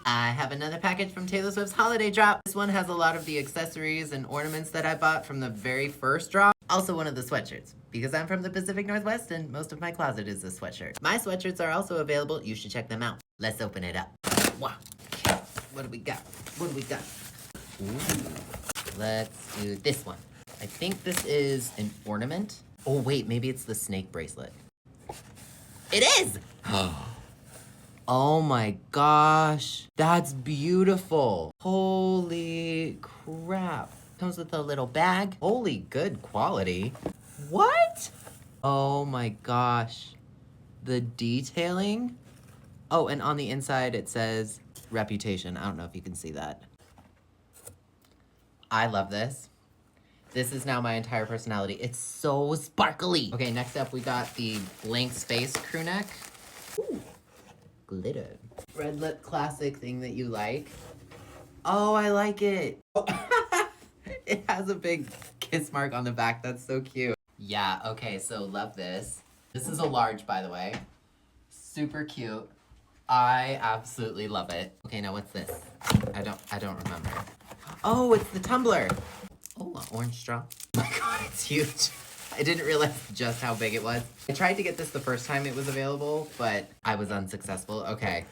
I have another package from Taylor Swift's holiday drop. This one has a lot of the accessories and ornaments that I bought from the very first drop. Also one of the sweatshirts, because I'm from the Pacific Northwest and most of my closet is a sweatshirt. My sweatshirts are also available. You should check them out. Let's open it up. Wow. Okay. What do we got? What do we got? Ooh. Let's do this one. I think this is an ornament. Oh wait, maybe it's the snake bracelet. It is! Oh my gosh, that's beautiful. Holy crap. Comes with a little bag. Holy good quality. What? Oh my gosh. The detailing. Oh, and on the inside it says reputation. I don't know if you can see that. I love this. This is now my entire personality. It's so sparkly. Okay, next up we got the blank space crew neck. Ooh. Glitter. Red lip classic thing that you like. Oh, I like it. It has a big kiss mark on the back. That's so cute. Yeah, okay, so love this. This is a large, by the way. Super cute. I absolutely love it. Okay, now what's this? I don't remember. Oh, it's the tumbler. Oh, an orange straw. Oh my god, it's huge. I didn't realize just how big it was. I tried to get this the first time it was available, but I was unsuccessful. Okay.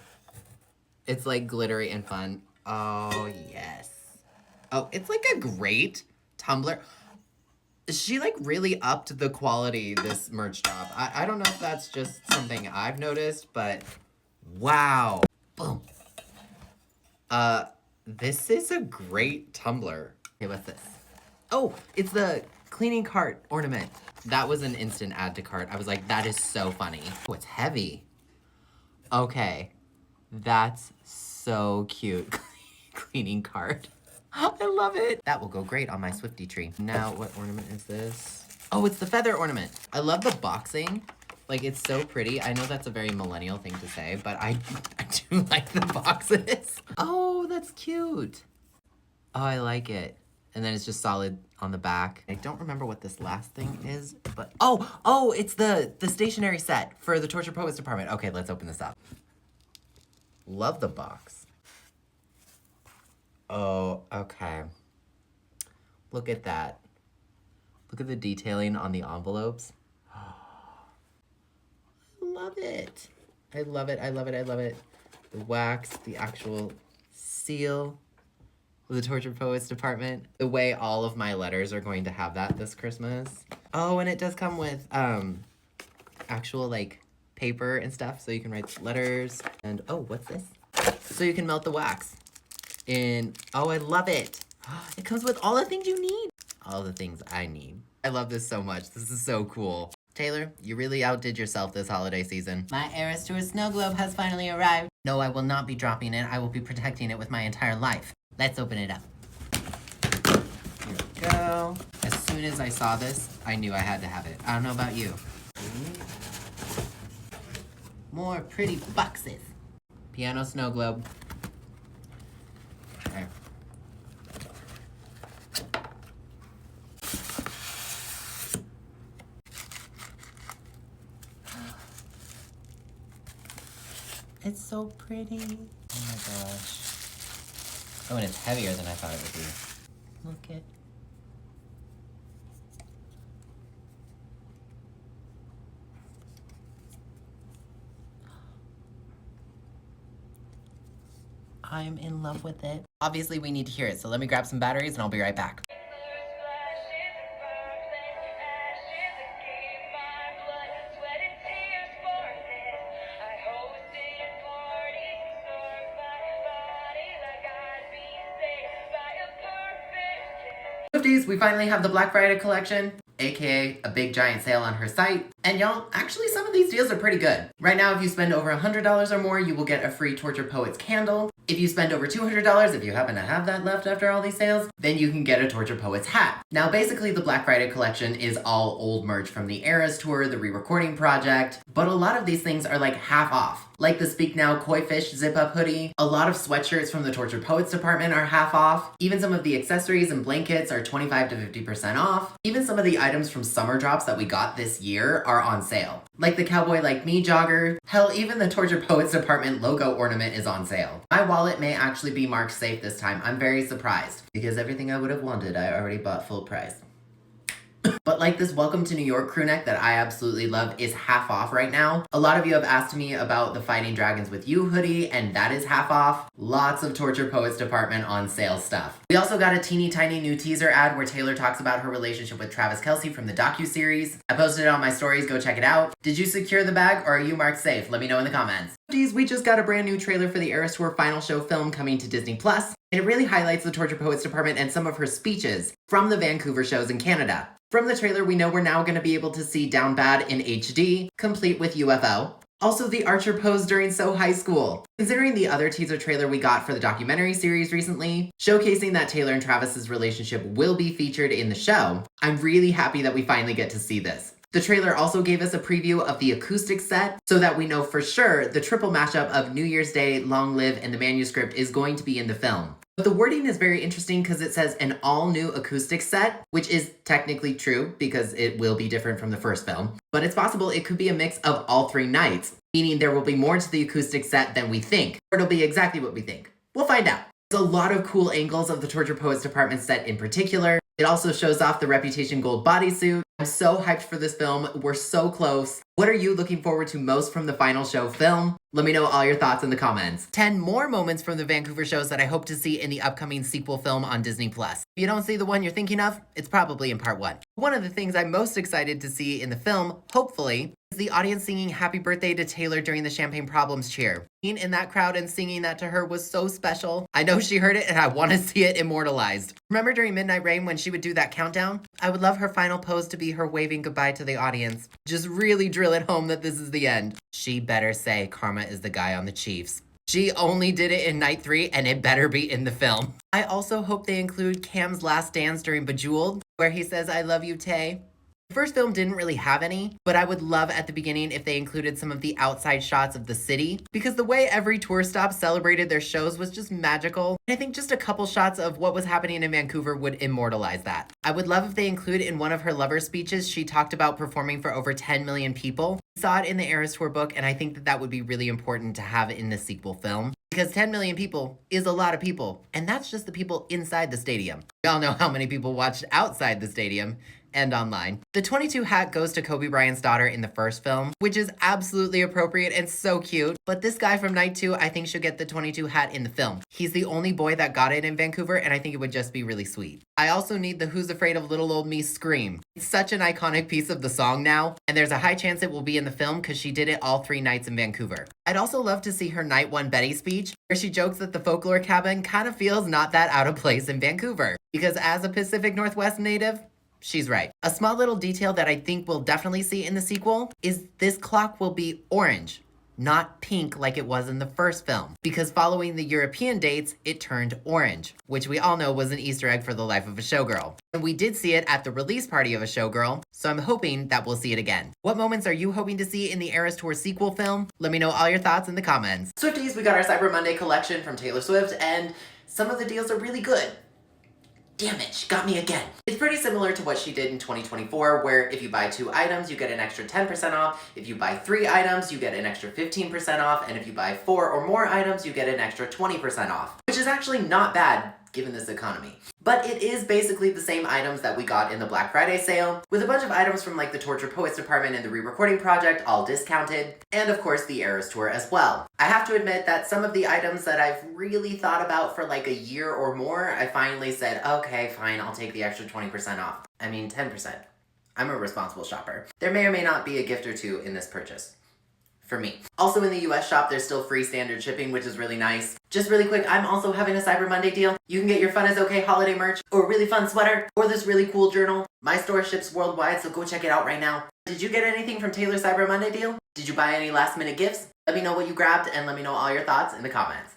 It's like glittery and fun. Oh, yes. Oh, it's like a great tumbler. She like really upped the quality this merch drop. I don't know if that's just something I've noticed, but wow. Boom. This is a great tumbler. Okay, what's this? Oh, it's the cleaning cart ornament. That was an instant add to cart. I was like, that is so funny. Oh, it's heavy. Okay. That's so cute. Cleaning cart. I love it. That will go great on my Swiftie tree. Now, what ornament is this? Oh, it's the feather ornament. I love the boxing. Like, it's so pretty. I know that's a very millennial thing to say, but I do like the boxes. Oh, that's cute. Oh, I like it. And then it's just solid on the back. I don't remember what this last thing is, but oh, it's the stationery set for the Torture Poets department. Okay, let's open this up. Love the box. Oh, okay. Look at that. Look at the detailing on the envelopes. I love it. I love it, I love it, I love it. The wax, the actual seal of the Torture Poets department. The way all of my letters are going to have that this Christmas. Oh, and it does come with actual like paper and stuff so you can write letters. And oh, what's this? So you can melt the wax. Oh, I love it. It comes with all the things you need. All the things I need. I love this so much. This is so cool. Taylor, you really outdid yourself this holiday season. My Eras Tour Snowglobe has finally arrived. No, I will not be dropping it. I will be protecting it with my entire life. Let's open it up. Here we go. As soon as I saw this, I knew I had to have it. I don't know about you. More pretty boxes. Piano Snowglobe. Okay. It's so pretty. Oh my gosh. Oh, and it's heavier than I thought it would be. Look at. I'm in love with it. Obviously, we need to hear it, so let me grab some batteries and I'll be right back. Swifties, we finally have the Black Friday collection, aka a big giant sale on her site. And y'all, actually some of these deals are pretty good. Right now, if you spend over $100 or more, you will get a free Torture Poets candle. If you spend over $200, if you happen to have that left after all these sales, then you can get a Torture Poets hat. Now, basically, the Black Friday collection is all old merch from the Eras Tour, the re-recording project, but a lot of these things are like half off. Like the Speak Now Koi Fish zip-up hoodie. A lot of sweatshirts from the Torture Poets department are half off. Even some of the accessories and blankets are 25 to 50% off. Even some of the items from summer drops that we got this year are on sale. Like the Cowboy Like Me jogger. Hell, even the Torture Poets department logo ornament is on sale. My wallet may actually be marked safe this time. I'm very surprised because everything I would have wanted, I already bought full price. But like this Welcome to New York crew neck that I absolutely love is half off right now. A lot of you have asked me about the Fighting Dragons with You hoodie, and that is half off. Lots of Torture Poets department on sale stuff. We also got a teeny tiny new teaser ad where Taylor talks about her relationship with Travis Kelce from the docuseries. I posted it on my stories, go check it out. Did you secure the bag or are you marked safe? Let me know in the comments. We just got a brand new trailer for the Eras Tour final show film coming to Disney+, and it really highlights the Torture Poets department and some of her speeches from the Vancouver shows in Canada. From the trailer, we know we're now going to be able to see Down Bad in HD, complete with UFO. Also, the Archer pose during So High School. Considering the other teaser trailer we got for the documentary series recently, showcasing that Taylor and Travis's relationship will be featured in the show, I'm really happy that we finally get to see this. The trailer also gave us a preview of the acoustic set, so that we know for sure the triple mashup of New Year's Day, Long Live, and the manuscript is going to be in the film. But the wording is very interesting because it says an all-new acoustic set, which is technically true because it will be different from the first film. But it's possible it could be a mix of all three nights, meaning there will be more to the acoustic set than we think, or it'll be exactly what we think. We'll find out. There's a lot of cool angles of the Torture Poets department set in particular. It also shows off the Reputation Gold bodysuit. I'm so hyped for this film. We're so close. What are you looking forward to most from the final show film? Let me know all your thoughts in the comments. 10 more moments from the Vancouver shows that I hope to see in the upcoming sequel film on Disney+. If you don't see the one you're thinking of, it's probably in part 1. One of the things I'm most excited to see in the film, hopefully, is the audience singing Happy Birthday to Taylor during the Champagne Problems cheer. Being in that crowd and singing that to her was so special. I know she heard it and I want to see it immortalized. Remember during Midnight Rain when she would do that countdown? I would love her final pose to be her waving goodbye to the audience. Just really drill it home that this is the end. She better say Karma is the guy on the Chiefs. She only did it in night 3 and it better be in the film. I also hope they include Cam's last dance during Bejeweled, where he says, "I love you, Tay." The first film didn't really have any, but I would love at the beginning if they included some of the outside shots of the city, because the way every tour stop celebrated their shows was just magical. And I think just a couple shots of what was happening in Vancouver would immortalize that. I would love if they include in one of her lover speeches, she talked about performing for over 10 million people. We saw it in the Eras Tour book, and I think that that would be really important to have in the sequel film. Because 10 million people is a lot of people, and that's just the people inside the stadium. We all know how many people watched outside the stadium and online. The 22 hat goes to Kobe Bryant's daughter in the first film, which is absolutely appropriate and so cute. But this guy from night 2, I think should get the 22 hat in the film. He's the only boy that got it in Vancouver, and I think it would just be really sweet. I also need the Who's Afraid of Little Old Me scream. It's such an iconic piece of the song now, and there's a high chance it will be in the film because she did it all 3 nights in Vancouver. I'd also love to see her night 1 Betty speech, where she jokes that the folklore cabin kind of feels not that out of place in Vancouver. Because as a Pacific Northwest native, she's right. A small little detail that I think we'll definitely see in the sequel is this clock will be orange, not pink like it was in the first film. Because following the European dates, it turned orange, which we all know was an Easter egg for the life of a showgirl. And we did see it at the release party of a showgirl, so I'm hoping that we'll see it again. What moments are you hoping to see in the Eras Tour sequel film? Let me know all your thoughts in the comments. Swifties, we got our Cyber Monday collection from Taylor Swift, and some of the deals are really good. Damn it, she got me again. It's pretty similar to what she did in 2024, where if you buy 2 items, you get an extra 10% off. If you buy 3 items, you get an extra 15% off. And if you buy 4 or more items, you get an extra 20% off, which is actually not bad given this economy. But it is basically the same items that we got in the Black Friday sale, with a bunch of items from like the Torture Poets Department and the Re-Recording Project all discounted, and of course the Eras Tour as well. I have to admit that some of the items that I've really thought about for like a year or more, I finally said, okay, fine, I'll take the extra 20% off. I mean, 10%. I'm a responsible shopper. There may or may not be a gift or 2 in this purchase. For me. Also in the US shop, there's still free standard shipping, which is really nice. Just really quick, I'm also having a Cyber Monday deal. You can get your Fun is Okay holiday merch, or a really fun sweater, or this really cool journal. My store ships worldwide, so go check it out right now. Did you get anything from Taylor's Cyber Monday deal? Did you buy any last minute gifts? Let me know what you grabbed and let me know all your thoughts in the comments.